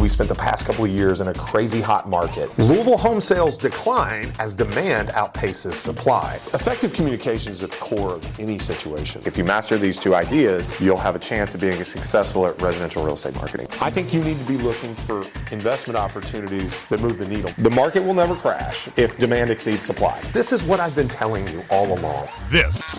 We spent the past couple of years in a crazy hot market. Louisville home sales decline as demand outpaces supply. Effective communication is at the core of any situation. If you master these two ideas, you'll have a chance of being successful at residential real estate marketing. I think you need to be looking for investment opportunities that move the needle. The market will never crash if demand exceeds supply. This is what I've been telling you all along. This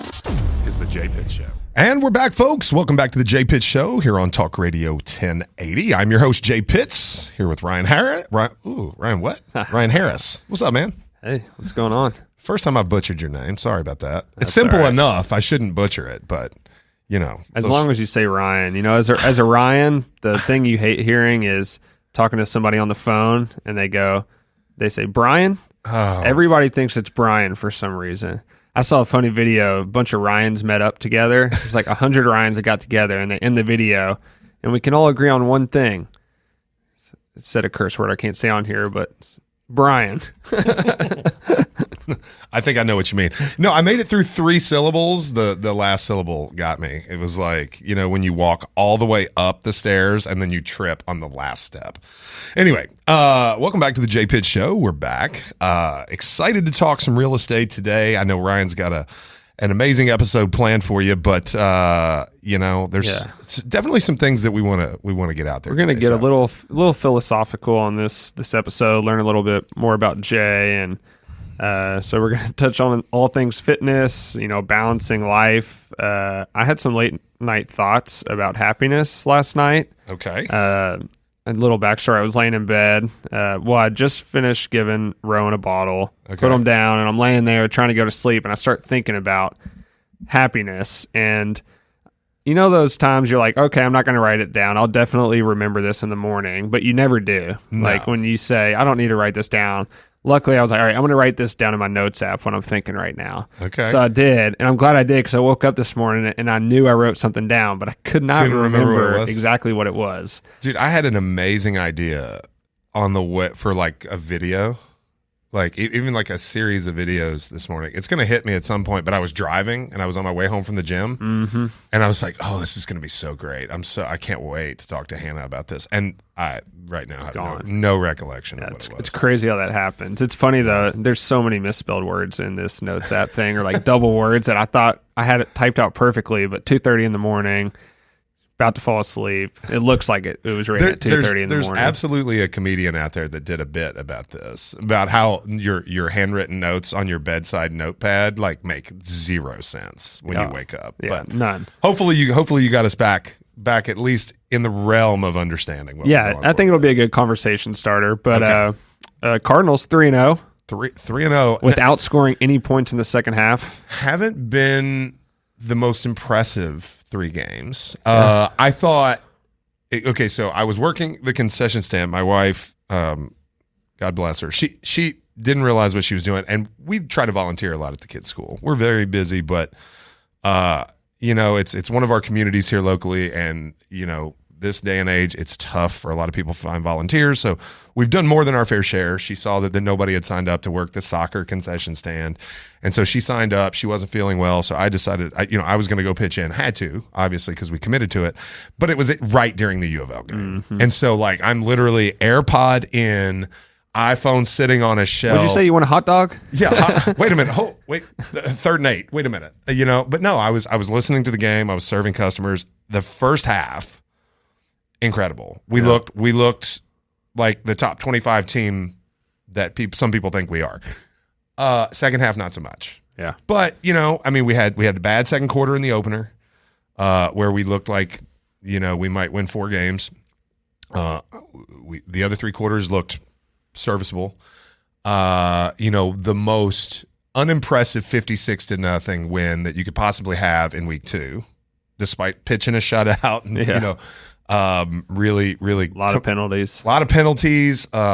is the Jay Pitt Show. And we're back, folks. Welcome back to the Jay Pitt Show here on Talk Radio 1080. I'm your host, Jay Pitts, here with Ryan Harris. Ryan what? Ryan Harris. What's up, man? Hey, what's going on? First time I butchered your name. Sorry about that. That's it's simple all right. enough. I shouldn't butcher it, but, you know. As long as you say Ryan. You know, as a Ryan, the thing you hate hearing is talking to somebody on the phone, and they say, Brian? Oh. Everybody thinks it's Brian for some reason. I saw a funny video. A bunch of Ryans met up together. There's like 100 Ryans that got together, and they end the video, and we can all agree on one thing. It said a curse word I can't say on here, but Brian. I think I know what you mean. No, I made it through 3 syllables. The last syllable got me. It was like, you know, when you walk all the way up the stairs and then you trip on the last step. Anyway, welcome back to the Jay Pitt Show. We're back. Excited to talk some real estate today. I know Ryan's got an amazing episode planned for you, but you know, there's definitely some things that we want to get out there. We're going to get a little philosophical on this episode, learn a little bit more about Jay, and so we're going to touch on all things fitness, you know, balancing life. I had some late night thoughts about happiness last night. Okay. A little backstory. I was laying in bed. I just finished giving Rowan a bottle, put him down, and I'm laying there trying to go to sleep, and I start thinking about happiness. And you know those times you're like, okay, I'm not going to write it down. I'll definitely remember this in the morning, but you never do. No. Like when you say, I don't need to write this down. Luckily, I was like, all right, I'm going to write this down in my notes app when I'm thinking right now. Okay. So I did, and I'm glad I did because I woke up this morning and I knew I wrote something down, but I could not remember exactly what it was. Dude, I had an amazing idea on the way for like a video, like even like a series of videos this morning. It's going to hit me at some point, but I was driving and I was on my way home from the gym, and I was like, oh, this is going to be so great. I can't wait to talk to Hannah about this. And I right now have no recollection of what it was. It's crazy how that happens. It's funny though. There's so many misspelled words in this notes app thing, or like double words that I thought I had it typed out perfectly, but 2:30 in the morning, about to fall asleep. It looks like it was written at 2:30 in the morning. There's absolutely a comedian out there that did a bit about this, about how your handwritten notes on your bedside notepad like make zero sense when you wake up. Yeah, but none. Hopefully you got us back at least in the realm of understanding. I think it'll be a good conversation starter. But Cardinals 3-0. 3-0 without scoring any points in the second half. Haven't been the most impressive 3 games. I thought, okay, so I was working the concession stand. My wife, God bless her, she didn't realize what she was doing, and we try to volunteer a lot at the kids' school. We're very busy, but you know, it's one of our communities here locally, and you know, this day and age, it's tough for a lot of people to find volunteers. So we've done more than our fair share. She saw that nobody had signed up to work the soccer concession stand. And so she signed up. She wasn't feeling well. So I decided, I was going to go pitch in. Had to, obviously, because we committed to it. But it was right during the U of L game. Mm-hmm. And so, like, I'm literally AirPod in, iPhone sitting on a shelf. Would you say you want a hot dog? Yeah. Wait a minute. Wait. 3rd and 8. Wait a minute. You know, but no, I was listening to the game. I was serving customers. The first half, incredible. We looked like the top 25 team that some people think we are. Second half, not so much. Yeah. But, you know, I mean, we had a bad second quarter in the opener where we looked like, you know, we might win 4 games. The other 3 quarters looked serviceable. You know, the most unimpressive 56-0 win that you could possibly have in week 2, despite pitching a shutout and, you know, really a lot of penalties, a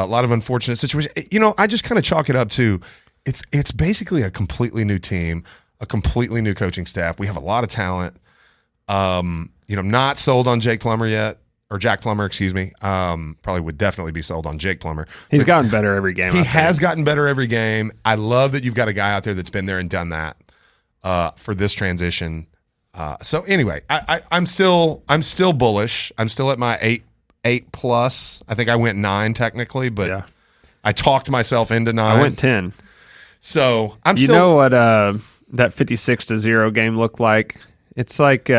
lot of unfortunate situations. You know, I just kind of chalk it up to it's basically a completely new team, a completely new coaching staff. We have a lot of talent. You know, I'm not sold on Jack Plummer, excuse me. Probably would definitely be sold on Jake Plummer. He's gotten better every game. He has gotten better every game. I love that you've got a guy out there that's been there and done that for this transition. So anyway, I'm still bullish. I'm still at my 8 plus. I think I went 9 technically, but Yeah. I talked myself into 9. I went 10. So I'm You still. know what that 56-0 game looked like? It's like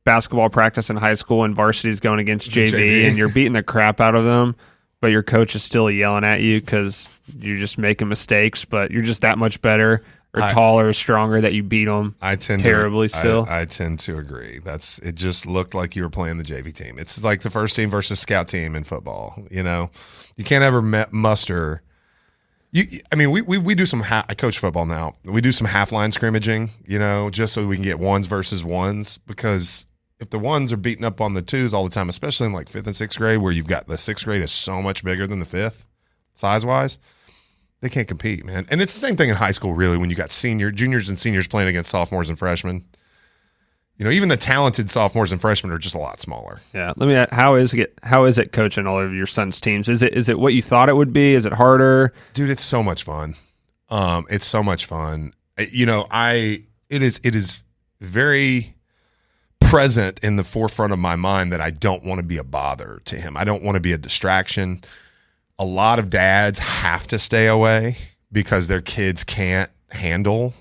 basketball practice in high school and varsity's going against JV, and you're beating the crap out of them, but your coach is still yelling at you because you're just making mistakes, but you're just that much better or taller or stronger that you beat them terribly still. I tend to agree. It just looked like you were playing the JV team. It's like the first team versus scout team in football. You know, you can't ever muster. We do some. I coach football now. We do some half line scrimmaging. You know, just so we can get ones versus ones, because if the ones are beating up on the twos all the time, especially in like 5th and 6th grade, where you've got the 6th grade is so much bigger than the 5th size wise. They can't compete, man. And it's the same thing in high school, really, when you got juniors and seniors playing against sophomores and freshmen. You know, even the talented sophomores and freshmen are just a lot smaller. Yeah. Let me ask, how is it coaching all of your son's teams? Is it what you thought it would be? Is it harder? Dude, it's so much fun. It's so much fun. You know, it is very present in the forefront of my mind that I don't want to be a bother to him. I don't want to be a distraction. A lot of dads have to stay away because their kids can't handle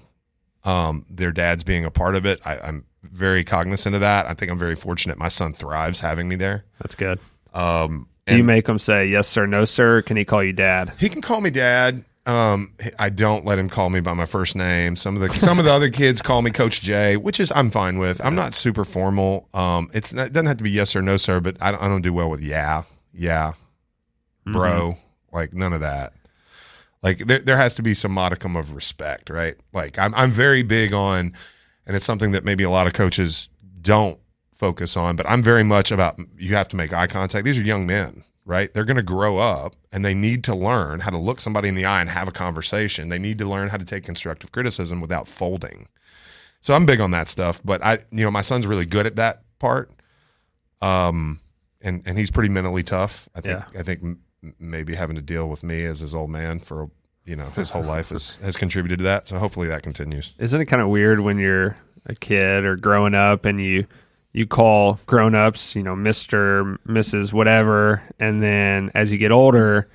their dads being a part of it. I'm very cognizant of that. I think I'm very fortunate. My son thrives having me there. That's good. Do you make him say yes sir, no sir? Or can he call you dad? He can call me dad. I don't let him call me by my first name. Some of the other kids call me Coach J, which is I'm fine with. I'm not super formal. It doesn't have to be yes sir, no sir, but I don't do well with yeah, bro, like none of that. Like there has to be some modicum of respect, right? Like I'm very big on, and it's something that maybe a lot of coaches don't focus on, but I'm very much about, you have to make eye contact. These are young men, right? They're going to grow up and they need to learn how to look somebody in the eye and have a conversation. They need to learn how to take constructive criticism without folding. So I'm big on that stuff, but my son's really good at that part. And he's pretty mentally tough. I think maybe having to deal with me as his old man for his whole life has contributed to that. So hopefully that continues. Isn't it kind of weird when you're a kid or growing up and you call grown-ups, Mr., Mrs., whatever, and then as you get older,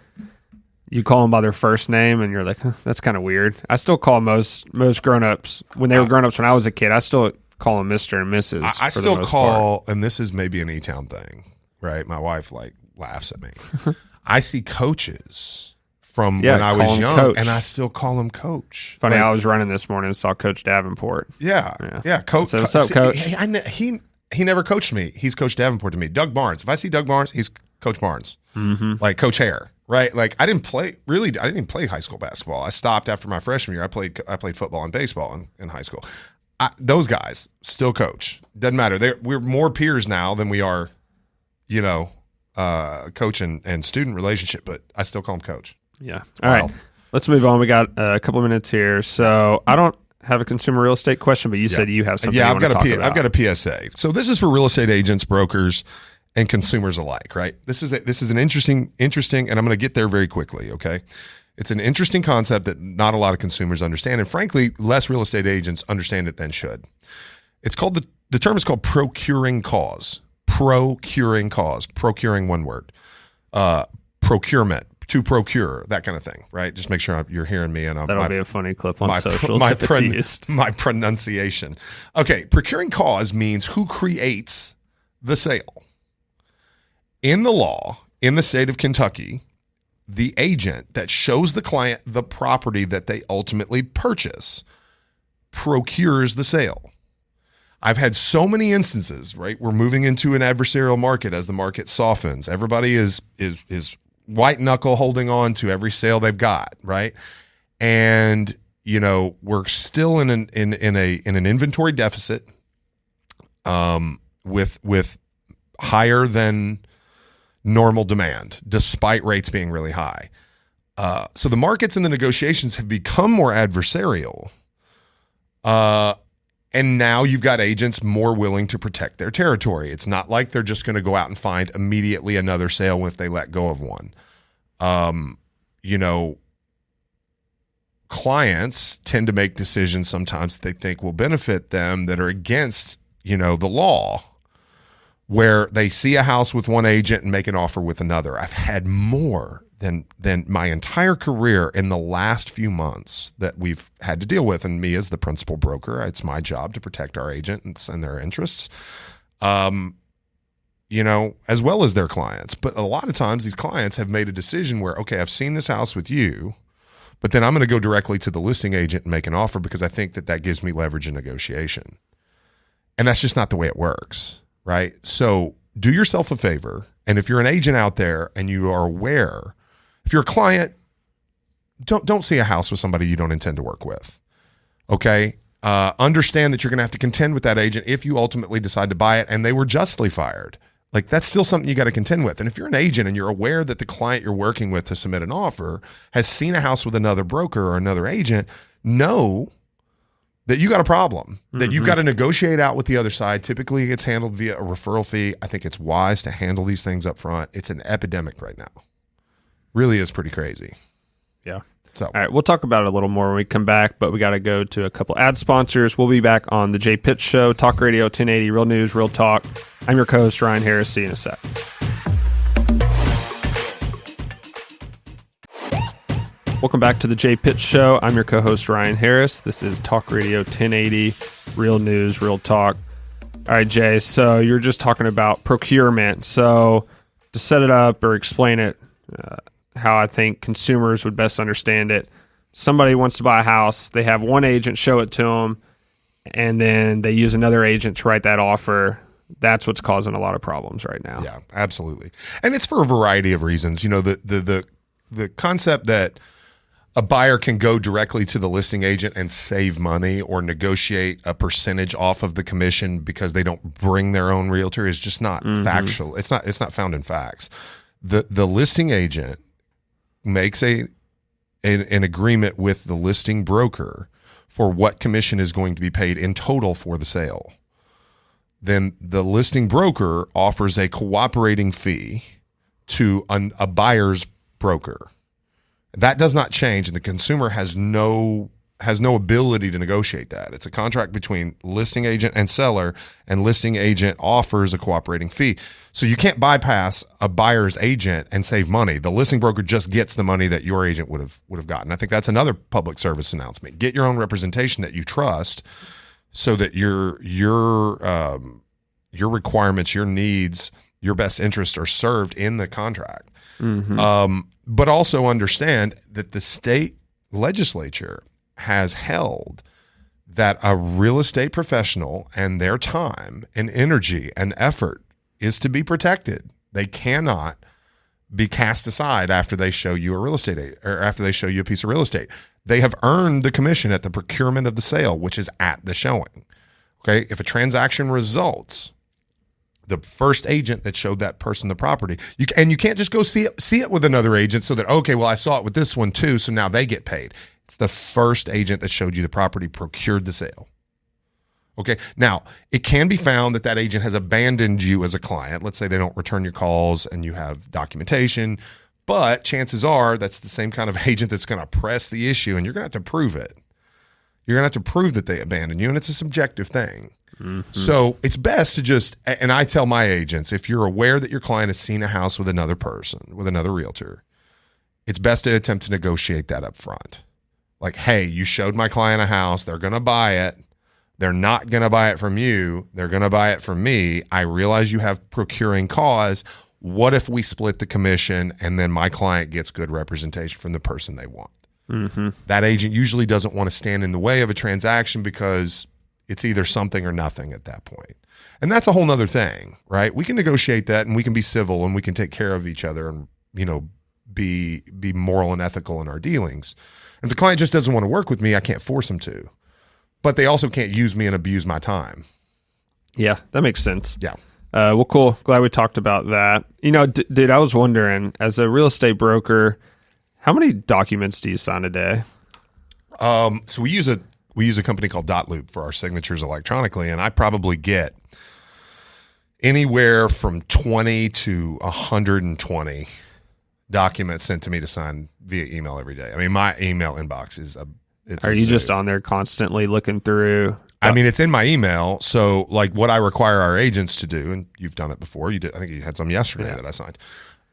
you call them by their first name, and you're like, huh, that's kind of weird. I still call most grown-ups, when they were grown-ups when I was a kid, I still call them Mr. and Mrs. I still call, and this is maybe an E-Town thing, right? My wife laughs at me. I see coaches from when I was young, coach. And I still call him Coach. Funny, I was running this morning and saw Coach Davenport. Yeah, Coach. So, what's up, Coach? He never coached me. He's Coach Davenport to me. Doug Barnes. If I see Doug Barnes, he's Coach Barnes. Mm-hmm. Like Coach Hare, right? Like I didn't even play high school basketball. I stopped after my freshman year. I played football and baseball in high school. Those guys still coach. Doesn't matter. We're more peers now than we are, coach and student relationship, but I still call him Coach. Yeah. All right. Let's move on. We got a couple of minutes here. So I don't have a consumer real estate question, but you said you have something. Yeah, I've got a PSA. So this is for real estate agents, brokers, and consumers alike, right? This is an interesting, and I'm going to get there very quickly. Okay, it's an interesting concept that not a lot of consumers understand, and frankly, less real estate agents understand it than should. It's called the term is called procuring cause. Procuring cause. Procuring, one word. Procurement. To procure, that kind of thing, right? Just make sure you're hearing me. And that'll be a funny clip on socials if it's used. My pronunciation. Okay, procuring cause means who creates the sale. In the law, in the state of Kentucky, the agent that shows the client the property that they ultimately purchase procures the sale. I've had so many instances, right? We're moving into an adversarial market as the market softens. Everybody is white knuckle holding on to every sale they've got, right? And we're still in an inventory deficit, with higher than normal demand, despite rates being really high. So the markets and the negotiations have become more adversarial, and now you've got agents more willing to protect their territory. It's not like they're just going to go out and find immediately another sale if they let go of one. Clients tend to make decisions sometimes they think will benefit them that are against, the law where they see a house with one agent and make an offer with another. I've had more than my entire career in the last few months that we've had to deal with. And me as the principal broker, it's my job to protect our agents and their interests, you know, as well as their clients. But a lot of times these clients have made a decision where, okay, I've seen this house with you, but then I'm going to go directly to the listing agent and make an offer because I think that gives me leverage in negotiation. And that's just not the way it works, right? So do yourself a favor. And if you're an agent out there and you are aware, if you're a client, don't see a house with somebody you don't intend to work with, okay? Understand that you're going to have to contend with that agent if you ultimately decide to buy it and they were justly fired. Like, that's still something you got to contend with. And if you're an agent and you're aware that the client you're working with to submit an offer has seen a house with another broker or another agent, know that you got a problem, that you've got to negotiate out with the other side. Typically it gets handled via a referral fee. I think it's wise to handle these things up front. It's an epidemic right now. Really is pretty crazy. Yeah. So, all right, we'll talk about it a little more when we come back, but we got to go to a couple ad sponsors. We'll be back on the Jay Pitts Show, Talk Radio 1080, Real News, Real Talk. I'm your co-host, Ryan Harris. See you in a sec. Welcome back to the Jay Pitts Show. I'm your co-host, Ryan Harris. This is Talk Radio 1080, Real News, Real Talk. All right, Jay, so you're just talking about procurement. So to set it up or explain it, how I think consumers would best understand it. Somebody wants to buy a house. They have one agent show it to them, and then they use another agent to write that offer. That's what's causing a lot of problems right now. yeah, absolutely. And it's for a variety of reasons. You know, the concept that a buyer can go directly to the listing agent and save money or negotiate a percentage off of the commission because they don't bring their own realtor is just not factual. It's not found in facts. The listing agent makes an agreement with the listing broker for what commission is going to be paid in total for the sale. Then the listing broker offers a cooperating fee to a buyer's broker. That does not change, and the consumer has no ability to negotiate that. It's a contract between listing agent and seller, and listing agent offers a cooperating fee. So you can't bypass a buyer's agent and save money. The listing broker just gets the money that your agent would have gotten. I think that's another public service announcement. Get your own representation that you trust, so that your requirements, your needs, your best interests are served in the contract. But also understand that the state legislature has held that a real estate professional and their time and energy and effort is to be protected. They cannot be cast aside after they show you a real estate or after they show you a piece of real estate. They have earned the commission at the procurement of the sale, which is at the showing. Okay, if a transaction results, the first agent that showed that person the property, you can't just go see it with another agent so that, okay, well, I saw it with this one too, so now they get paid. It's the first agent that showed you the property procured the sale. Okay, now it can be found that agent has abandoned you as a client. Let's say they don't return your calls and you have documentation, but chances are that's the same kind of agent that's going to press the issue, and you're going to have to prove it. You're going to have to prove that they abandoned you, and it's a subjective thing. So it's best to just, and I tell my agents, if you're aware that your client has seen a house with another person, with another realtor, it's best to attempt to negotiate that up front. Like, hey, you showed my client a house. They're going to buy it. They're not going to buy it from you. They're going to buy it from me. I realize you have procuring cause. What if we split the commission and then my client gets good representation from the person they want? That agent usually doesn't want to stand in the way of a transaction because it's either something or nothing at that point. And that's a whole nother thing, right? We can negotiate that and we can be civil and we can take care of each other and, you know, be moral and ethical in our dealings. And if the client just doesn't want to work with me, I can't force them to. But they also can't use me and abuse my time. Yeah, that makes sense. Yeah. Well, cool. Glad we talked about that. You know, dude, I was wondering, as a real estate broker, how many documents do you sign a day? So we use a company called Dotloop for our signatures electronically, and I probably get anywhere from 20 to 120 documents sent to me to sign via email every day. I mean, my email inbox is it's Are a you just save. on there constantly looking through? I mean, it's in my email. So, like, what I require our agents to do, and you've done it before. You did. I think you had some yesterday that I signed.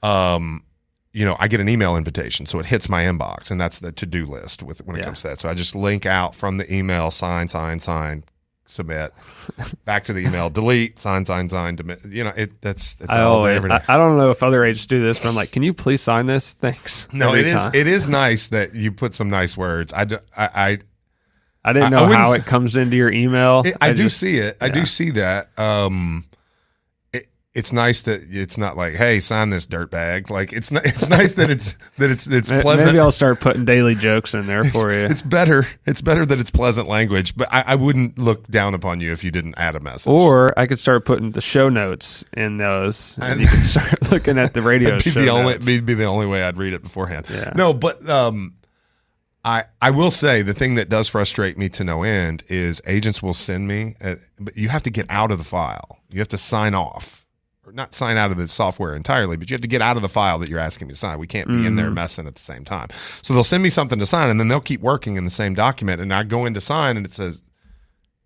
I get an email invitation, so it hits my inbox, and that's the to-do list when it comes to that. So I just link out from the email, sign, submit, back to the email, delete, sign, demit. That's all day, every day. I don't know if other agents do this, but I'm like, can you please sign this? Thanks. No, Every it is. time. It is nice that you put some nice words. I didn't know wouldn't how s- it comes into your email. I do see it. I yeah. do see that. It's nice that it's not like, hey, sign this dirtbag. Like it's nice that it's pleasant. Maybe I'll start putting daily jokes in there for you. It's better. It's better that it's pleasant language. But I wouldn't look down upon you if you didn't add a message. Or I could start putting the show notes in those, and you can start looking at the radio That'd be show the only notes. be the only way I'd read it beforehand. Yeah. No, but I will say the thing that does frustrate me to no end is agents will send me, but you have to get out of the file. You have to sign off. Or not sign out of the software entirely, but you have to get out of the file that you're asking me to sign. We can't be in there messing at the same time. So they'll send me something to sign, and then they'll keep working in the same document. And I go in to sign, and it says,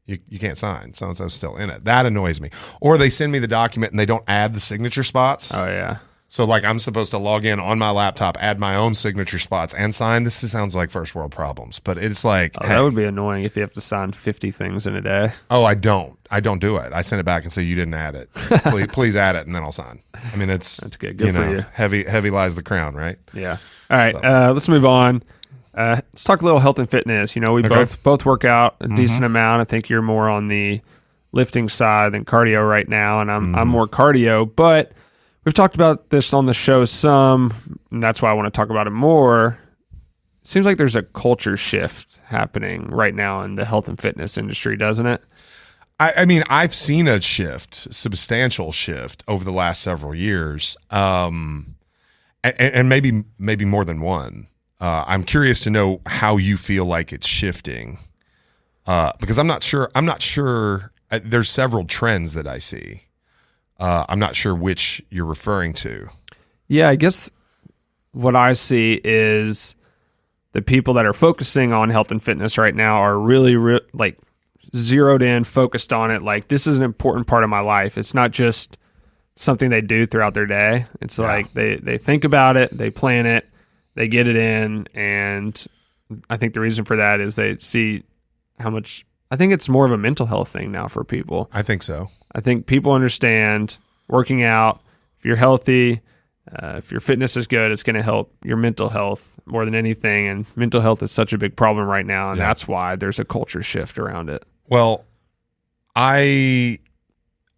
you can't sign. So-and-so's still in it. That annoys me. Or they send me the document, and they don't add the signature spots. Oh yeah. So like I'm supposed to log in on my laptop, add my own signature spots, and sign. This sounds like first world problems, but it's like, Oh, hey, that would be annoying if you have to sign 50 things in a day. I don't do it. I send it back and say you didn't add it. Please add it, and then I'll sign. I mean, that's good. Good for you. Heavy lies the crown, right? Yeah. All right. So. Let's move on. Let's talk a little health and fitness. We both work out a decent amount. I think you're more on the lifting side than cardio right now, and I'm more cardio. But we've talked about this on the show some, and that's why I want to talk about it more. It seems like there's a culture shift happening right now in the health and fitness industry, doesn't it? I mean, I've seen a substantial shift over the last several years, and maybe more than one. I'm curious to know how you feel like it's shifting, because I'm not sure. There's several trends that I see. I'm not sure which you're referring to. Yeah, I guess what I see is the people that are focusing on health and fitness right now are really like zeroed in, focused on it. Like, this is an important part of my life. It's not just something they do throughout their day. It's like they think about it, they plan it, they get it in. And I think the reason for that is they see how much, I think it's more of a mental health thing now for people. I think so. I think people understand working out, if you're healthy, if your fitness is good, it's going to help your mental health more than anything. And mental health is such a big problem right now. And that's why there's a culture shift around it. Well, I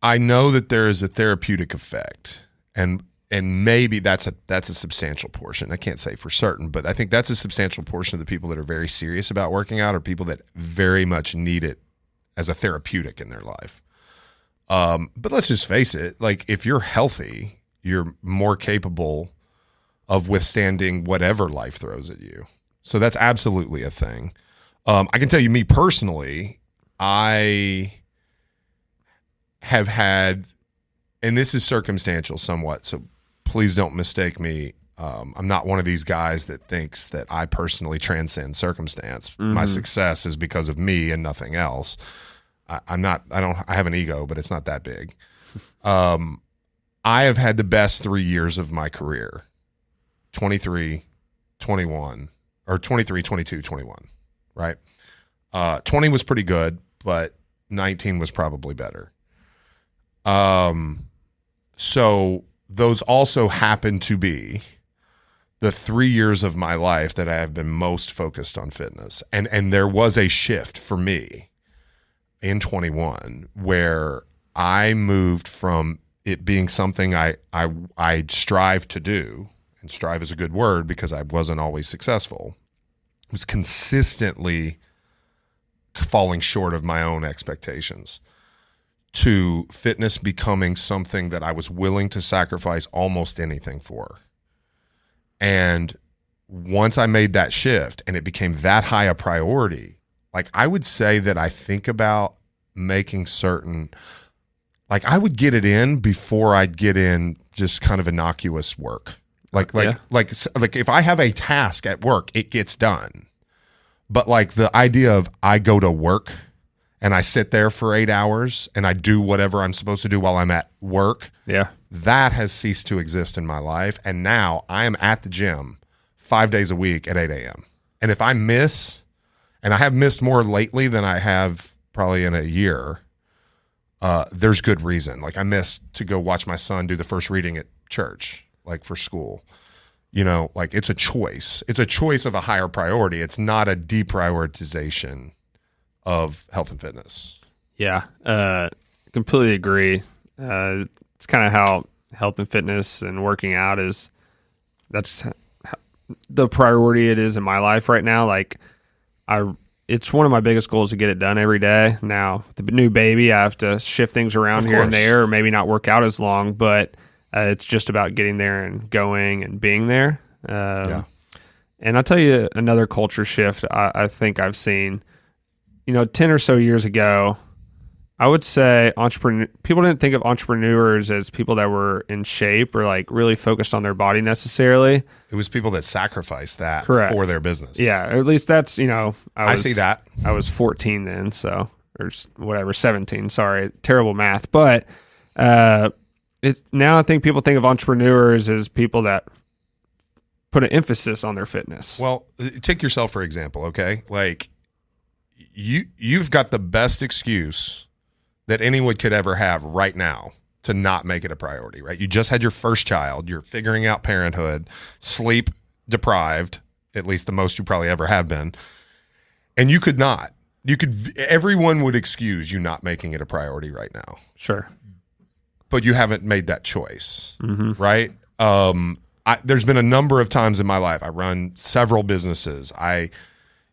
know that there is a therapeutic effect, and maybe that's a substantial portion. I can't say for certain, but I think that's a substantial portion of the people that are very serious about working out, or people that very much need it as a therapeutic in their life. But let's just face it, like, if you're healthy, you're more capable of withstanding whatever life throws at you. So that's absolutely a thing. I can tell you, me personally, I have had, and this is circumstantial somewhat, so please don't mistake me. I'm not one of these guys that thinks that I personally transcend circumstance. My success is because of me and nothing else. I have an ego, but it's not that big. I have had the best 3 years of my career, 23, 21, or 23, 22, 21, right? 20 was pretty good, but 19 was probably better. So those also happen to be the 3 years of my life that I have been most focused on fitness. And there was a shift for me in 21 where I moved from it being something I strive to do, and strive is a good word because I wasn't always successful. It was consistently falling short of my own expectations, to fitness becoming something that I was willing to sacrifice almost anything for. And once I made that shift and it became that high a priority, like, I would say that I think about making certain, like, I would get it in before I'd get in just kind of innocuous work. Like if I have a task at work, it gets done. But like the idea of I go to work and I sit there for 8 hours and I do whatever I'm supposed to do while I'm at work. Yeah. That has ceased to exist in my life. And now I am at the gym 5 days a week at 8 a.m. And if I miss, and I have missed more lately than I have probably in a year, there's good reason. Like I missed to go watch my son do the first reading at church, like for school. You know, like it's a choice. It's a choice of a higher priority. It's not a deprioritization of health and fitness. Yeah, completely agree. It's kind of how health and fitness and working out is. That's the priority it is in my life right now. Like it's one of my biggest goals to get it done every day. Now, with the new baby, I have to shift things around here and there, or maybe not work out as long, but it's just about getting there and going and being there. And I'll tell you another culture shift I think I've seen. 10 or so years ago, I would say people didn't think of entrepreneurs as people that were in shape or like really focused on their body necessarily. It was people that sacrificed that Correct. for their business. Yeah, or at least that's, I see that. I was 14 then, so, or whatever, 17, sorry, terrible math. But now I think people think of entrepreneurs as people that put an emphasis on their fitness. Well, take yourself for example, okay? Like you've got the best excuse that anyone could ever have right now to not make it a priority, right? You just had your first child. You're figuring out parenthood, sleep deprived, at least the most you probably ever have been. And you could not. Everyone would excuse you not making it a priority right now. Sure. But you haven't made that choice, right? There's been a number of times in my life. I run several businesses. I,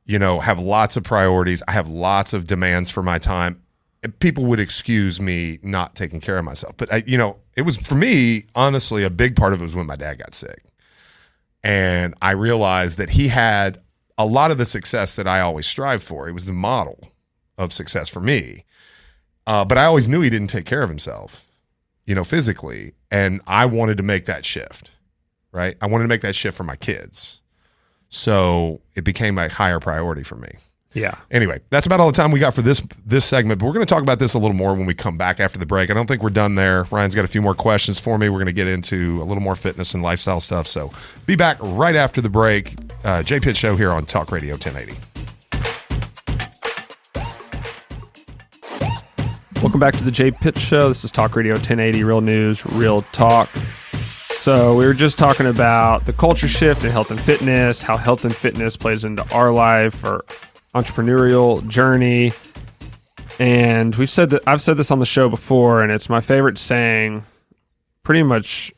have lots of priorities. I have lots of demands for my time. People would excuse me not taking care of myself. But, it was, for me, honestly, a big part of it was when my dad got sick. And I realized that he had a lot of the success that I always strive for. He was the model of success for me. But I always knew he didn't take care of himself, physically. And I wanted to make that shift, right? I wanted to make that shift for my kids. So it became a higher priority for me. Yeah. Anyway, that's about all the time we got for this segment, but we're going to talk about this a little more when we come back after the break. I don't think we're done there. Ryan's got a few more questions for me. We're going to get into a little more fitness and lifestyle stuff. So be back right after the break. Jay Pitt Show here on Talk Radio 1080. Welcome back to the Jay Pitt Show. This is Talk Radio 1080, real news, real talk. So we were just talking about the culture shift in health and fitness, how health and fitness plays into our life, our entrepreneurial journey. And I've said this on the show before, and it's my favorite saying pretty much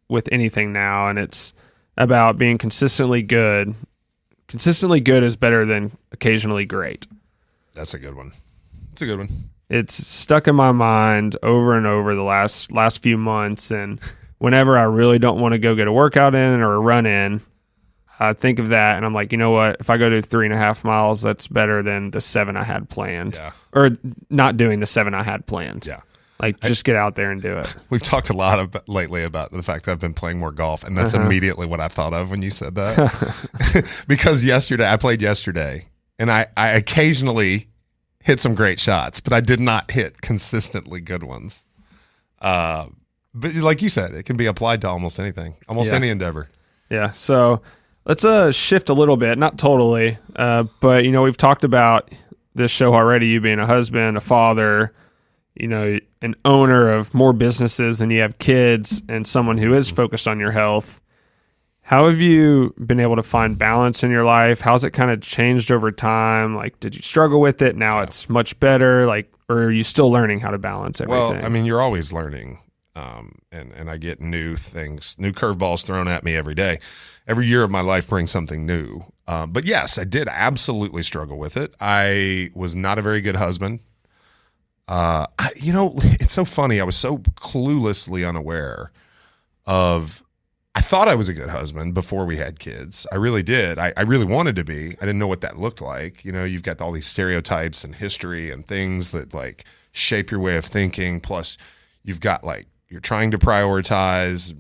with anything now, and it's about being consistently good. Consistently good is better than occasionally great. That's a good one. It's a good one. It's stuck in my mind over and over the last few months, and whenever I really don't want to go get a workout in or a run in, I think of that and I'm like, you know what? If I go to 3.5 miles, that's better than the 7 I had planned. Yeah. Or not doing the 7 I had planned. Yeah. Like, just get out there and do it. We've talked a lot lately about the fact that I've been playing more golf, and that's immediately what I thought of when you said that. Because I played yesterday, and I occasionally hit some great shots, but I did not hit consistently good ones. But like you said, it can be applied to almost anything, any endeavor. Yeah. So let's shift a little bit, not totally, but we've talked about this show already. You being a husband, a father, an owner of more businesses than you have kids, and someone who is focused on your health. How have you been able to find balance in your life? How's it kind of changed over time? Like, did you struggle with it? Now it's much better. Like, or are you still learning how to balance everything? Well, I mean, you're always learning. And I get new things, new curveballs thrown at me every day. Every year of my life brings something new. But yes, I did absolutely struggle with it. I was not a very good husband. It's so funny. I was so cluelessly unaware I thought I was a good husband before we had kids. I really did. I really wanted to be. I didn't know what that looked like. You've got all these stereotypes and history and things that like shape your way of thinking. Plus you've got like, you're trying to prioritize,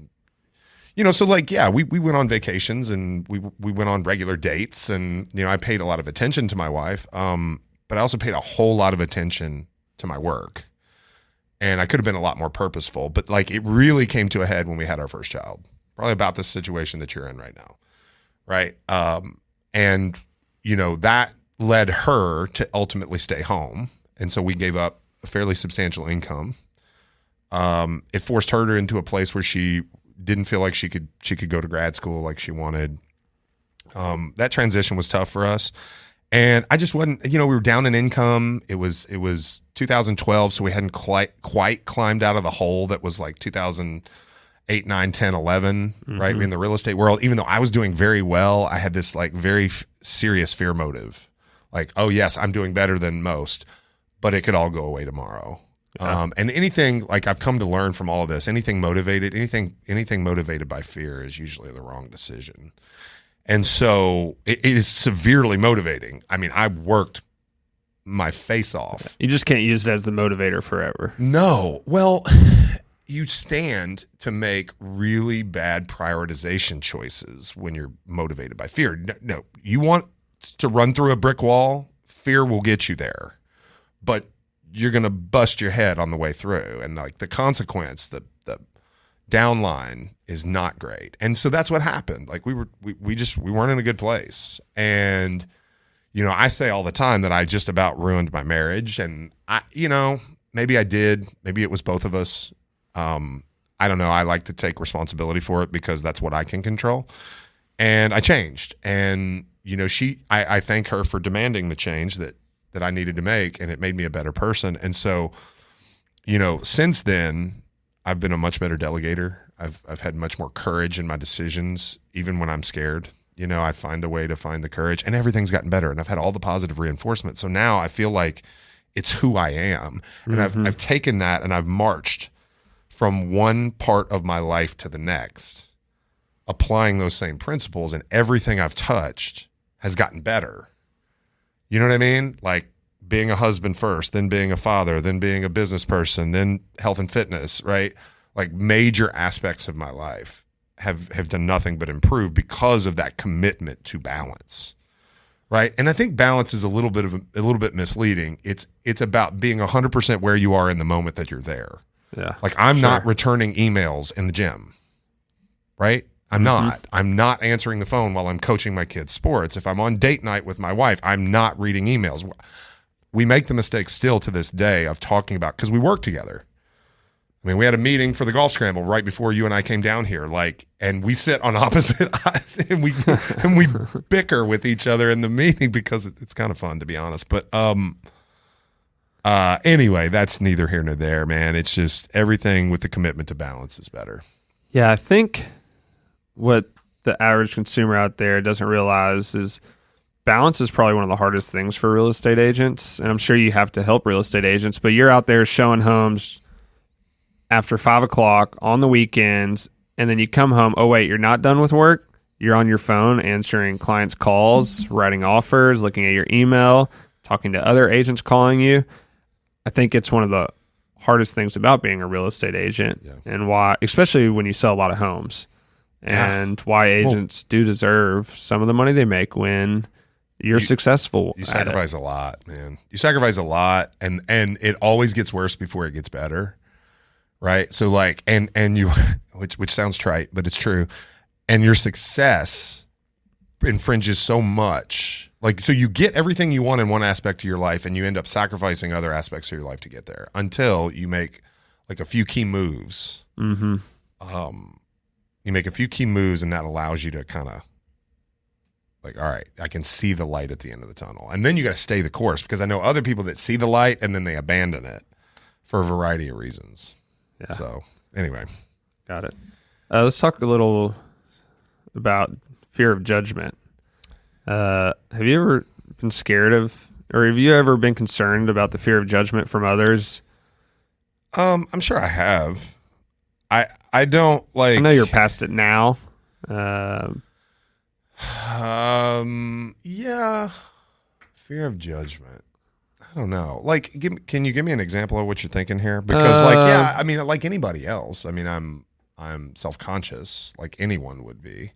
so like, yeah, we went on vacations and we went on regular dates, and I paid a lot of attention to my wife, but I also paid a whole lot of attention to my work, and I could have been a lot more purposeful. But like, it really came to a head when we had our first child, probably about the situation that you're in right now, right? And that led her to ultimately stay home, and so we gave up a fairly substantial income. It forced her into a place where she didn't feel like she could go to grad school like she wanted. That transition was tough for us, and I just wasn't. We were down in income. It was 2012, so we hadn't quite climbed out of the hole that was like 2008, 9, 10, 11. Right, in the real estate world. Even though I was doing very well, I had this like very serious fear motive, like, oh yes, I'm doing better than most, but it could all go away tomorrow. Yeah. And anything, like, I've come to learn from all of this, anything motivated by fear is usually the wrong decision. And so it is severely motivating. I mean, I worked my face off. You just can't use it as the motivator forever. No. Well, you stand to make really bad prioritization choices when you're motivated by fear. No, you want to run through a brick wall, fear will get you there. But you're going to bust your head on the way through. And like the consequence, the downline is not great. And so that's what happened. Like we weren't in a good place. And, I say all the time that I just about ruined my marriage. And maybe I did, maybe it was both of us. I don't know. I like to take responsibility for it because that's what I can control. And I changed. And, I thank her for demanding the change that I needed to make, and it made me a better person. And so, since then, I've been a much better delegator. I've had much more courage in my decisions, even when I'm scared. I find a way to find the courage, and everything's gotten better. And I've had all the positive reinforcement. So now I feel like it's who I am, and I've taken that and I've marched from one part of my life to the next, applying those same principles, and everything I've touched has gotten better. You know what I mean? Like being a husband first, then being a father, then being a business person, then health and fitness, right? Like major aspects of my life have done nothing but improve because of that commitment to balance, right? And I think balance is a little bit misleading. It's about being 100% where you are in the moment that you're there. Yeah. Like I'm not returning emails in the gym, right? I'm not answering the phone while I'm coaching my kids' sports. If I'm on date night with my wife, I'm not reading emails. We make the mistake still to this day of talking about, because we work together. I mean, we had a meeting for the golf scramble right before you and I came down here, and we sit on opposite eyes and we bicker with each other in the meeting because it's kind of fun, to be honest. But anyway, that's neither here nor there, man. It's just everything with the commitment to balance is better. Yeah, I think what the average consumer out there doesn't realize is balance is probably one of the hardest things for real estate agents. And I'm sure you have to help real estate agents, but you're out there showing homes after 5 o'clock on the weekends. And then you come home. Oh, wait, you're not done with work. You're on your phone answering clients' calls, writing offers, looking at your email, talking to other agents calling you. I think it's one of the hardest things about being a real estate agent, and why, especially when you sell a lot of homes. And why agents do deserve some of the money they make when you're successful. You sacrifice a lot, man. You sacrifice a lot, and it always gets worse before it gets better, right? So like, and you, which sounds trite, but it's true. And your success infringes so much. Like, so you get everything you want in one aspect of your life, and you end up sacrificing other aspects of your life to get there until you make like a few key moves. You make a few key moves, and that allows you to kind of like, all right, I can see the light at the end of the tunnel. And then you got to stay the course, because I know other people that see the light and then they abandon it for a variety of reasons. Yeah. So anyway. Got it. Let's talk a little about fear of judgment. Have you ever been scared of, or have you ever been concerned about the fear of judgment from others? I'm sure I have. I don't like. I know you're past it now. Yeah. Fear of judgment. I don't know. Like, can you give me an example of what you're thinking here? Because, like, yeah, I mean, like anybody else. I mean, I'm I'm self-conscious like anyone would be.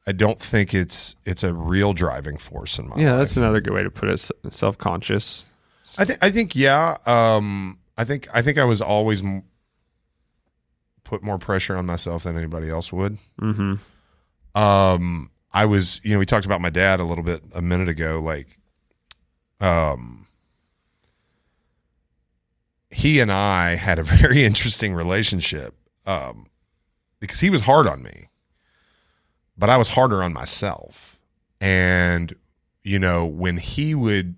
I don't think it's a real driving force in my life. Yeah, that's another good way to put it. Self-conscious. I think yeah. I think I was always put more pressure on myself than anybody else would. Mm-hmm. I was, we talked about my dad a little bit a minute ago. Like, he and I had a very interesting relationship because he was hard on me, but I was harder on myself. And, when he would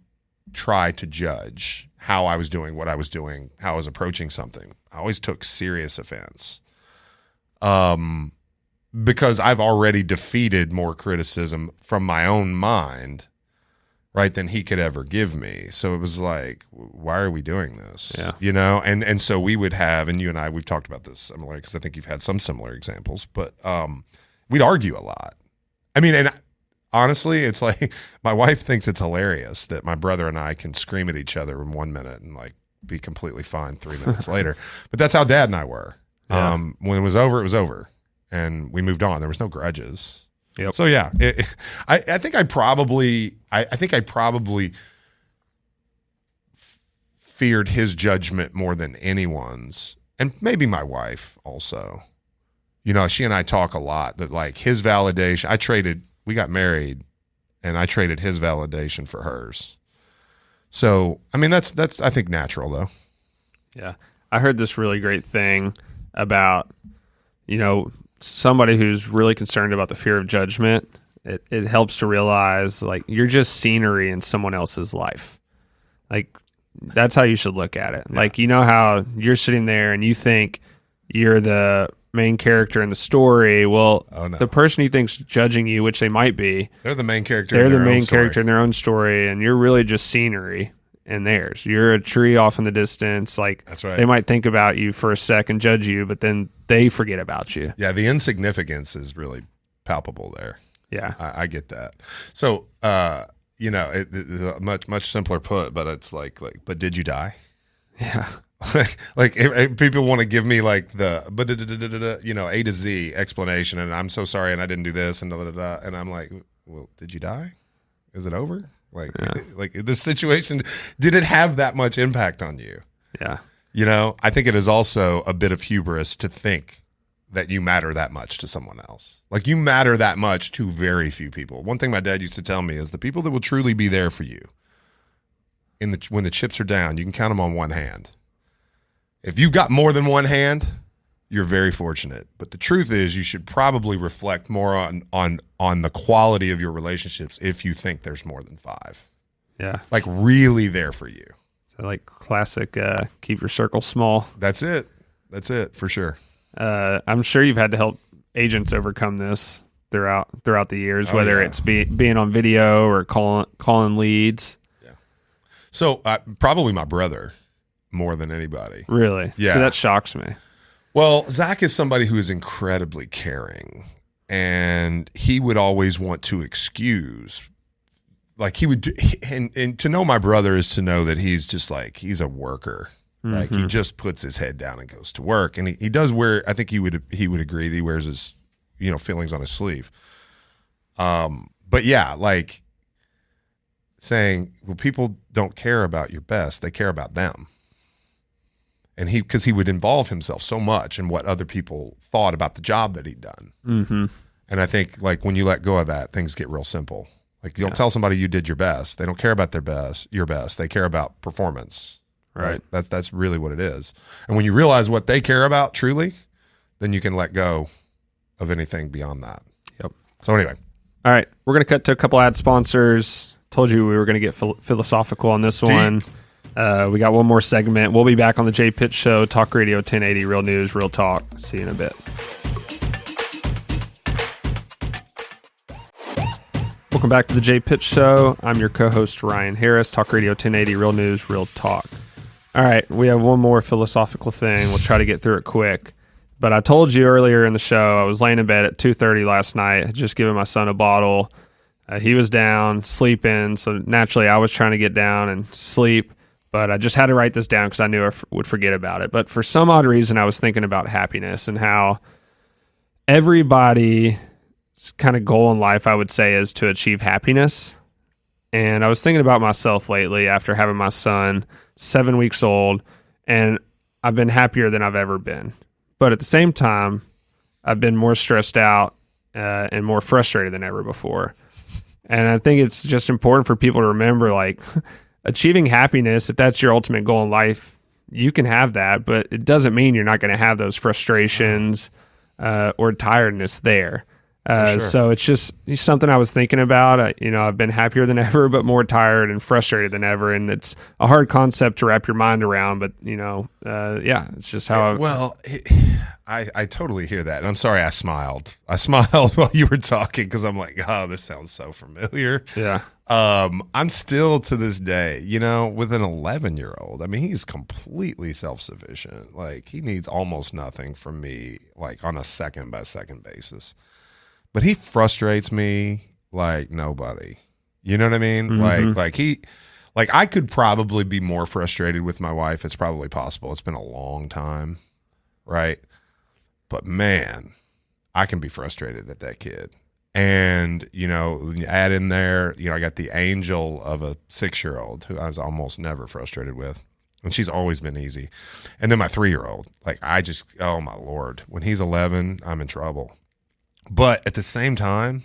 try to judge how I was doing, what I was doing, how I was approaching something, I always took serious offense. Because I've already defeated more criticism from my own mind, right, than he could ever give me. So it was like, why are we doing this? Yeah. And so we would have, and you and I, we've talked about this similar, because I think you've had some similar examples, but we'd argue a lot. I mean, and honestly, it's like my wife thinks it's hilarious that my brother and I can scream at each other in 1 minute and like be completely fine 3 minutes later. But that's how Dad and I were. Yeah. When it was over, it was over. And we moved on. There was no grudges. Yep. So yeah, I think I probably feared his judgment more than anyone's, and maybe my wife also. She and I talk a lot that like his validation. We got married, and I traded his validation for hers. So I mean that's I think natural though. Yeah, I heard this really great thing about somebody who's really concerned about the fear of judgment. It helps to realize like you're just scenery in someone else's life. Like that's how you should look at it. Yeah. Like how you're sitting there and you think you're the main character in the story. Well, the person you think's judging you, which they might be, they're the main character. They're the main character in their own story, and you're really just scenery in theirs. You're a tree off in the distance. Like that's right. They might think about you for a sec and judge you, but then they forget about you. Yeah, the insignificance is really palpable there. Yeah, I get that. So, it's a much simpler put, but it's like, but did you die? Yeah. like if people want to give me like the A to Z explanation, and I'm so sorry, and I didn't do this, and and I'm like, well, did you die? Is it over? Like, like this situation, did it have that much impact on you? Yeah. I think it is also a bit of hubris to think that you matter that much to someone else. Like you matter that much to very few people. One thing my dad used to tell me is the people that will truly be there for you when the chips are down, you can count them on one hand. If you've got more than one hand, you're very fortunate. But the truth is you should probably reflect more on the quality of your relationships if you think there's more than five. Yeah. Like really there for you. So like classic keep your circle small. That's it for sure. I'm sure you've had to help agents overcome this throughout the years, whether it's being on video or calling leads. Yeah. So probably my brother more than anybody. Really? Yeah. So that shocks me. Well, Zach is somebody who is incredibly caring, and he would always want to excuse. Like he would, and to know my brother is to know that he's just like, he's a worker. Mm-hmm. Like he just puts his head down and goes to work. And he does wear, I think he would agree that he wears his, feelings on his sleeve. But yeah, like saying, well, people don't care about your best. They care about them. And because he would involve himself so much in what other people thought about the job that he'd done. Mm-hmm. And I think like when you let go of that, things get real simple. Like you don't tell somebody you did your best. They don't care about your best. They care about performance. Right. That's really what it is. And when you realize what they care about truly, then you can let go of anything beyond that. Yep. So anyway. All right. We're going to cut to a couple ad sponsors. Told you we were going to get philosophical on this one. We got one more segment. We'll be back on the Jay Pitts Show, Talk Radio 1080, Real News, Real Talk. See you in a bit. Welcome back to the Jay Pitts Show. I'm your co-host, Ryan Harris, Talk Radio 1080, Real News, Real Talk. All right, we have one more philosophical thing. We'll try to get through it quick. But I told you earlier in the show, I was laying in bed at 2:30 last night, had just given my son a bottle. He was down, sleeping, so naturally I was trying to get down and sleep. but I just had to write this down because I knew I would forget about it. But for some odd reason, I was thinking about happiness and how everybody's kind of goal in life, I would say, is to achieve happiness. And I was thinking about myself lately after having my son, 7 weeks old, and I've been happier than I've ever been. But at the same time, I've been more stressed out and more frustrated than ever before. And I think it's just important for people to remember, like, achieving happiness, if that's your ultimate goal in life, you can have that, but it doesn't mean you're not going to have those frustrations or tiredness there. Sure. So it's something I was thinking about. I've been happier than ever, but more tired and frustrated than ever. And it's a hard concept to wrap your mind around, but it's just how I totally hear that. And I'm sorry I smiled. I smiled while you were talking because I'm like, oh, this sounds so familiar. Yeah. I'm still to this day, with an 11-year-old. I mean, he's completely self-sufficient. Like, he needs almost nothing from me, like on a second by second basis. But he frustrates me like nobody. You know what I mean? Mm-hmm. Like I could probably be more frustrated with my wife. It's probably possible. It's been a long time, right? But man, I can be frustrated at that kid. And, when you add in there, I got the angel of a 6-year-old who I was almost never frustrated with. And she's always been easy. And then my 3-year-old, oh my Lord, when he's 11, I'm in trouble. But at the same time,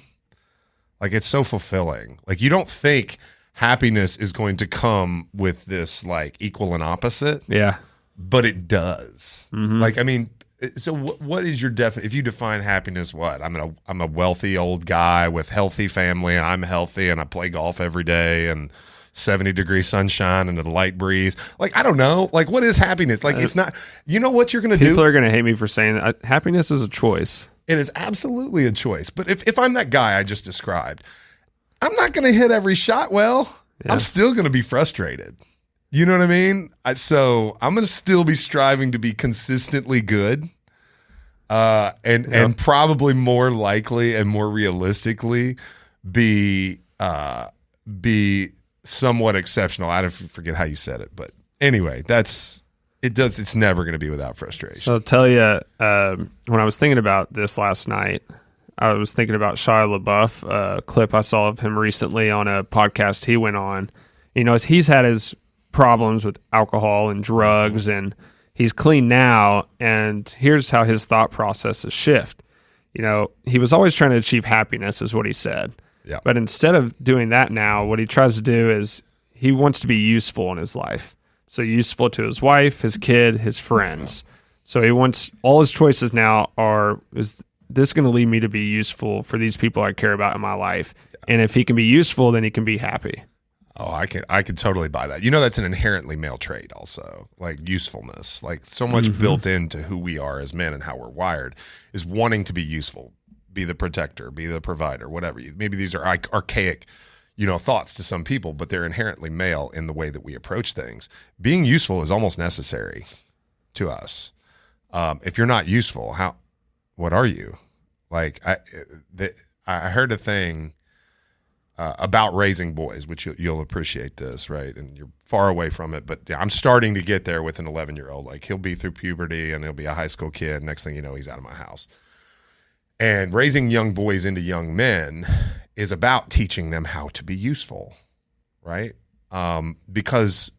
like, it's so fulfilling. Like, you don't think happiness is going to come with this like equal and opposite. Yeah. But it does. Mm-hmm. Like, I mean, so what is your if you define happiness, what? I'm a wealthy old guy with healthy family, and I'm healthy, and I play golf every day, and 70-degree sunshine and a light breeze. Like, I don't know. Like, what is happiness? Like, it's not, what you're going to do? People are going to hate me for saying that. Happiness is a choice. It is absolutely a choice. But if I'm that guy I just described, I'm not going to hit every shot well. Yeah. I'm still going to be frustrated. You know what I mean? So I'm going to still be striving to be consistently good and probably more likely and more realistically be somewhat exceptional. I forget how you said it. But anyway, it's never going to be without frustration. So I'll tell you, when I was thinking about this last night, I was thinking about Shia LaBeouf, a clip I saw of him recently on a podcast he went on. He's had his problems with alcohol and drugs, and he's clean now. And here's how his thought processes shift. He was always trying to achieve happiness, is what he said. Yeah. But instead of doing that now, what he tries to do is he wants to be useful in his life. So useful to his wife, his kid, his friends. So he wants, all his choices now is this going to lead me to be useful for these people I care about in my life? And if he can be useful, then he can be happy. Oh, I could totally buy that. That's an inherently male trait also, like usefulness. Like, so much built into who we are as men and how we're wired is wanting to be useful, be the protector, be the provider, whatever. Maybe these are archaic thoughts to some people, but they're inherently male in the way that we approach things. Being useful is almost necessary to us. If you're not useful, what are you? Like, I heard a thing about raising boys, which you'll appreciate this, right? And you're far away from it, but I'm starting to get there with an 11-year-old. Like, he'll be through puberty and he'll be a high school kid. Next thing you know, he's out of my house. And raising young boys into young men is about teaching them how to be useful, right? Because,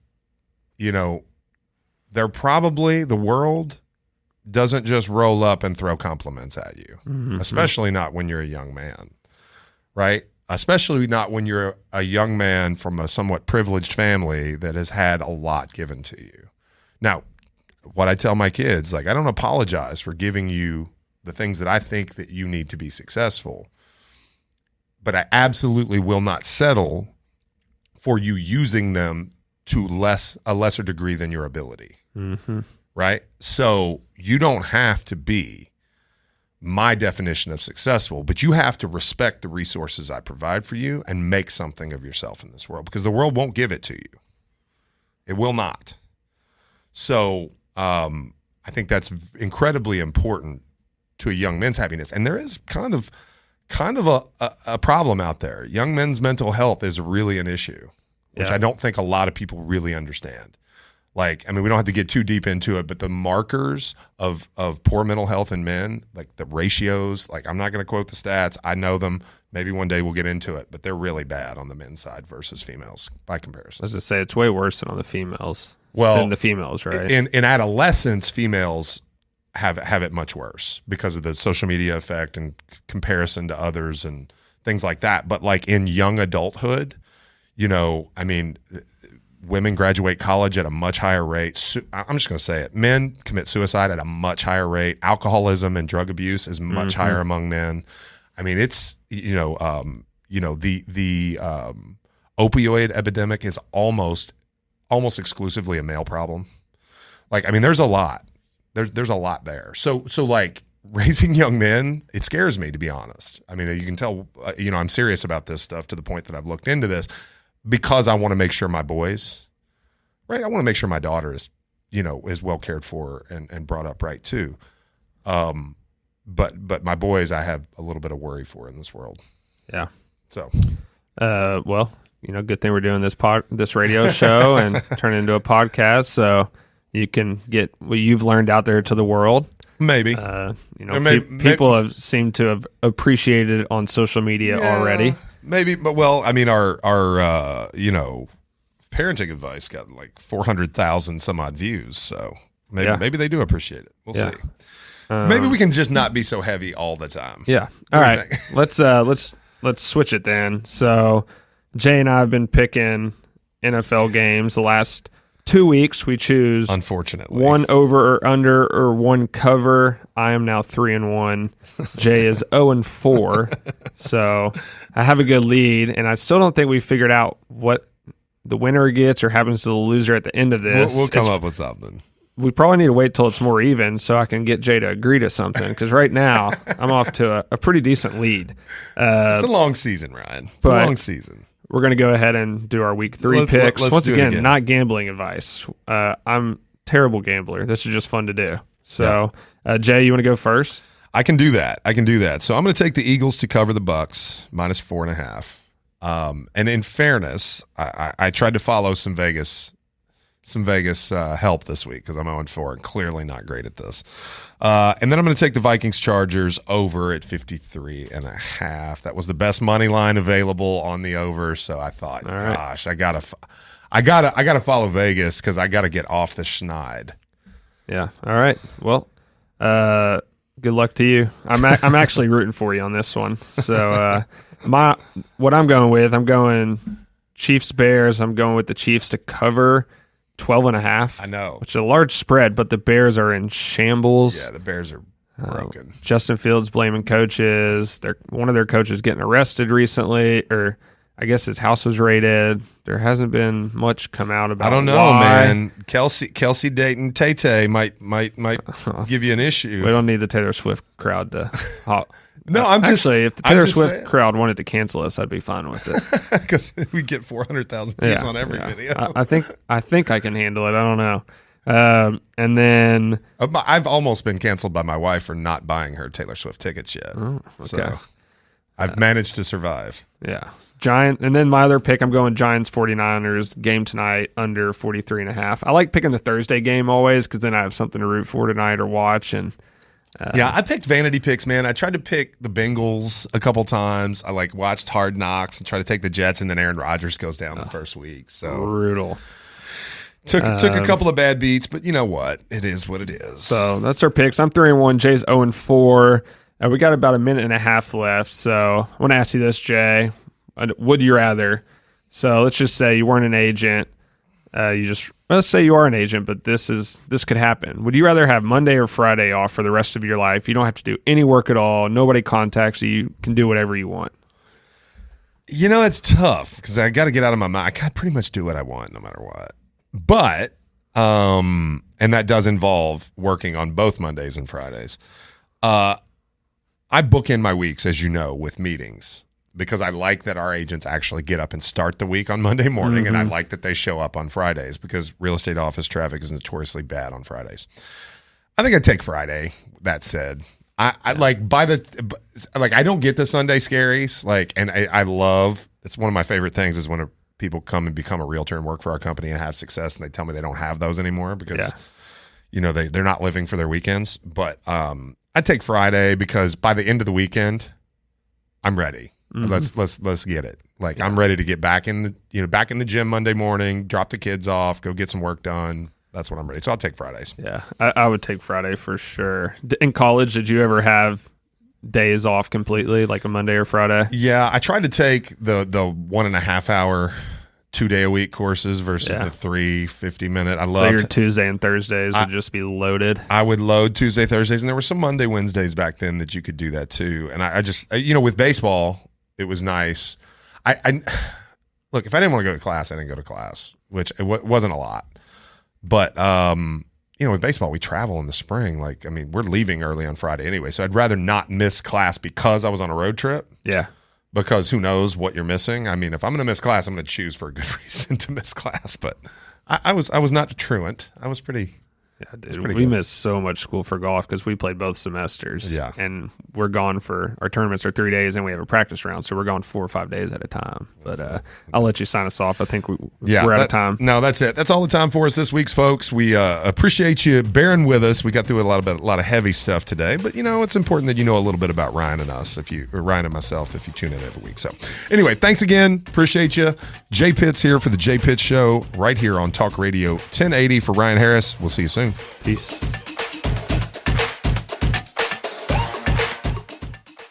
they're probably, the world doesn't just roll up and throw compliments at you, especially not when you're a young man, right? Especially not when you're a young man from a somewhat privileged family that has had a lot given to you. Now, what I tell my kids, like, I don't apologize for giving you the things that I think that you need to be successful, but I absolutely will not settle for you using them to a lesser degree than your ability, right? So you don't have to be my definition of successful, but you have to respect the resources I provide for you and make something of yourself in this world, because the world won't give it to you. It will not. So I think that's incredibly important to a young man's happiness. And there is kind of a problem out there. Young men's mental health is really an issue. which Yeah. I don't think a lot of people really understand. Like, I mean, we don't have to get too deep into it, but the markers of poor mental health in men, like the ratios, like I'm not going to quote the stats. I know them. Maybe one day we'll get into it, but they're really bad on the men's side versus females by comparison. I was to say it's way worse than on the females. Well, than the females, right? In adolescence, females have it much worse because of the social media effect and comparison to others and things like that. But like in young adulthood, you know, I mean, women graduate college at a much higher rate. I'm just going to say it. Men commit suicide at a much higher rate. Alcoholism and drug abuse is much higher among men. I mean, it's, the opioid epidemic is almost exclusively a male problem. Like, I mean, there's a lot. There's a lot there. So like raising young men, it scares me, to be honest. I mean, you can tell, I'm serious about this stuff to the point that I've looked into this. Because I want to make sure my boys, right? I want to make sure my daughter is, is well cared for and brought up right too. But my boys, I have a little bit of worry for in this world. Yeah. So, well, good thing we're doing this radio show and turn it into a podcast, so you can get what you've learned out there to the world. Maybe. People have seemed to have appreciated it on social media already. Maybe, but I mean, our parenting advice got like 400,000 some odd views, so maybe they do appreciate it. We'll see. Maybe we can just not be so heavy all the time. Yeah. All right. Let's switch it then. So Jay and I have been picking NFL games the last 2 weeks. We choose, unfortunately, one over or under or one cover. I am now 3-1. Jay is 0-4. So I have a good lead, and I still don't think we figured out what the winner gets or happens to the loser at the end of this. We'll come up with something. We probably need to wait till it's more even so I can get Jay to agree to something, because right now I'm off to a pretty decent lead. It's a long season, Ryan. It's a long season. We're going to go ahead and do our week 3 picks. Let's Once do it again, not gambling advice. I'm a terrible gambler. This is just fun to do. So, Jay, you want to go first? I can do that. So I'm going to take the Eagles to cover the Bucks -4.5. And in fairness, I tried to follow some Vegas help this week because I'm 0-4 and clearly not great at this. And then I'm going to take the Vikings Chargers over at 53.5. That was the best money line available on the over. So I thought, gosh, I gotta follow Vegas because I gotta get off the schneid. Yeah. All right. Well, good luck to you. I'm actually rooting for you on this one. So what I'm going Chiefs Bears. I'm going with the Chiefs to cover 12.5. I know, which is a large spread, but the Bears are in shambles. Yeah, the Bears are broken. Justin Fields blaming coaches. One of their coaches getting arrested recently, or I guess his house was raided. There hasn't been much come out about. I don't know, why. man. Kelsey Dayton Tay might give you an issue. We don't need the Taylor Swift crowd to. No, I'm just actually, if the Taylor Swift crowd wanted to cancel us, I'd be fine with it because we get 400,000 views on every video. I think I can handle it. I don't know. And then I've almost been canceled by my wife for not buying her Taylor Swift tickets yet. Oh, okay. So I've managed to survive. Yeah. Giant. And then my other pick, I'm going Giants 49ers game tonight under 43.5. I like picking the Thursday game always because then I have something to root for tonight or watch. And I picked vanity picks, man. I tried to pick the Bengals a couple times. I watched Hard Knocks and tried to take the Jets, and then Aaron Rodgers goes down the first week. So brutal. Took a couple of bad beats, but you know what? It is what it is. So that's our picks. I'm 3-1. Jay's 0-4. We got about a minute and a half left. So I want to ask you this, Jay. Would you rather? So let's just say you weren't an agent. Let's say you are an agent, but this could happen. Would you rather have Monday or Friday off for the rest of your life? You don't have to do any work at all. Nobody contacts you. You can do whatever you want. It's tough because I got to get out of my mind. I can pretty much do what I want no matter what. But, and that does involve working on both Mondays and Fridays. I book in my weeks, as you know, with meetings because I like that our agents actually get up and start the week on Monday morning, and I like that they show up on Fridays because real estate office traffic is notoriously bad on Fridays. I think I'd take Friday. That said, I don't get the Sunday scaries, and I love, it's one of my favorite things is when people come and become a realtor and work for our company and have success, and they tell me they don't have those anymore because they're not living for their weekends. But I take Friday because by the end of the weekend, I'm ready. Let's get it. Like I'm ready to get back in the gym Monday morning, drop the kids off, go get some work done. That's what I'm ready. So I'll take Fridays. Yeah, I would take Friday for sure. In college, did you ever have days off completely, like a Monday or Friday? Yeah, I tried to take the 1.5 hour 2-day-a-week courses versus the 3 50-minute. So your Tuesday and Thursdays would just be loaded. I would load Tuesday, Thursdays, and there were some Monday, Wednesdays back then that you could do that too. And I just, with baseball, it was nice. I look, if I didn't want to go to class, I didn't go to class, which it wasn't a lot. But with baseball, we travel in the spring. Like, I mean, we're leaving early on Friday anyway, so I'd rather not miss class because I was on a road trip. Yeah. Because who knows what you're missing? I mean, if I'm going to miss class, I'm going to choose for a good reason to miss class. But I was not truant. I was pretty. Yeah, dude, we missed so much school for golf because we played both semesters. Yeah, and we're gone for our tournaments are 3 days, and we have a practice round, so we're gone 4 or 5 days at a time. But I'll let you sign us off. I think we're out of time. No, that's it. That's all the time for us this week, folks. We appreciate you bearing with us. We got through a lot of heavy stuff today, but it's important that you know a little bit about Ryan and us, Ryan and myself, if you tune in every week. So anyway, thanks again. Appreciate you. Jay Pitts here for the Jay Pitts Show, right here on Talk Radio 1080 for Ryan Harris. We'll see you soon. Peace.